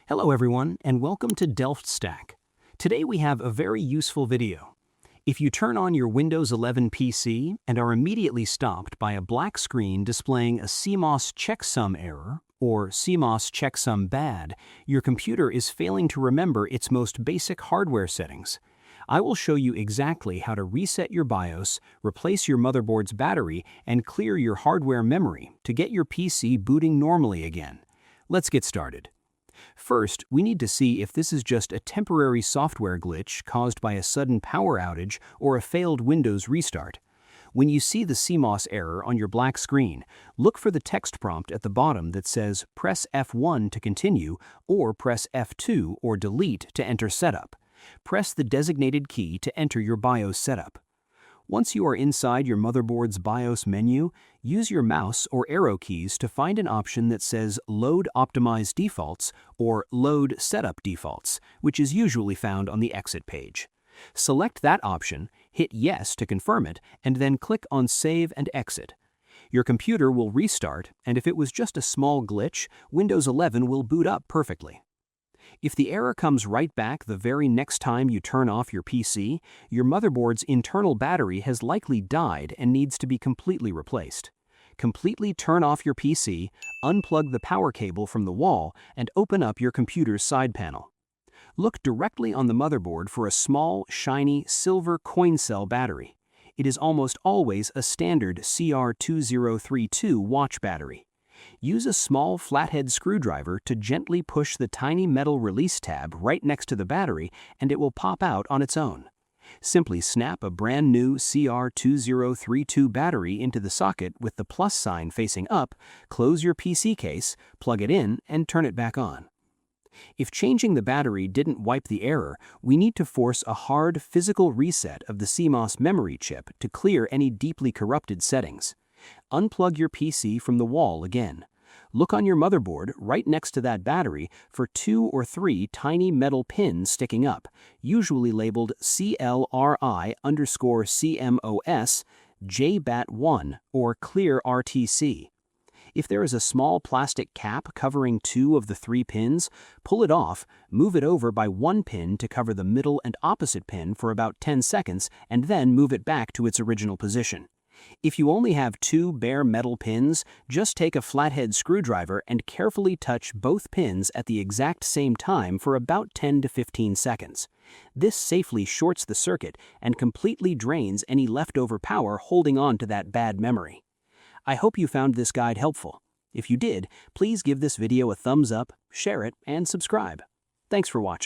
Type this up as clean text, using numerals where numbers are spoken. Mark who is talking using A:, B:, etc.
A: Hello everyone, and welcome to DelftStack. Today we have a very useful video. If you turn on your Windows 11 PC and are immediately stopped by a black screen displaying a CMOS Checksum Error, or CMOS Checksum Bad, your computer is failing to remember its most basic hardware settings. I will show you exactly how to reset your BIOS, replace your motherboard's battery, and clear your hardware memory to get your PC booting normally again. Let's get started. First, we need to see if this is just a temporary software glitch caused by a sudden power outage or a failed Windows restart. When you see the CMOS error on your black screen, look for the text prompt at the bottom that says press F1 to continue or press F2 or delete to enter setup. Press the designated key to enter your BIOS setup. Once you are inside your motherboard's BIOS menu, use your mouse or arrow keys to find an option that says Load Optimized Defaults or Load Setup Defaults, which is usually found on the exit page. Select that option, hit Yes to confirm it, and then click on Save and Exit. Your computer will restart, and if it was just a small glitch, Windows 11 will boot up perfectly. If the error comes right back the very next time you turn off your PC, your motherboard's internal battery has likely died and needs to be completely replaced. Completely turn off your PC, unplug the power cable from the wall, and open up your computer's side panel. Look directly on the motherboard for a small, shiny, silver coin cell battery. It is almost always a standard CR2032 watch battery. Use a small flathead screwdriver to gently push the tiny metal release tab right next to the battery and it will pop out on its own. Simply snap a brand new CR2032 battery into the socket with the plus sign facing up, close your PC case, plug it in, and turn it back on. If changing the battery didn't wipe the error, we need to force a hard physical reset of the CMOS memory chip to clear any deeply corrupted settings. Unplug your PC from the wall again. Look on your motherboard right next to that battery for 2 or 3 tiny metal pins sticking up, usually labeled CLRI_CMOS JBAT1 or Clear RTC. If there is a small plastic cap covering 2 of the 3 pins, pull it off, move it over by 1 pin to cover the middle and opposite pin for about 10 seconds, and then move it back to its original position. If you only have 2 bare metal pins, just take a flathead screwdriver and carefully touch both pins at the exact same time for about 10 to 15 seconds. This safely shorts the circuit and completely drains any leftover power holding on to that bad memory. I hope you found this guide helpful. If you did, please give this video a thumbs up, share it, and subscribe. Thanks for watching.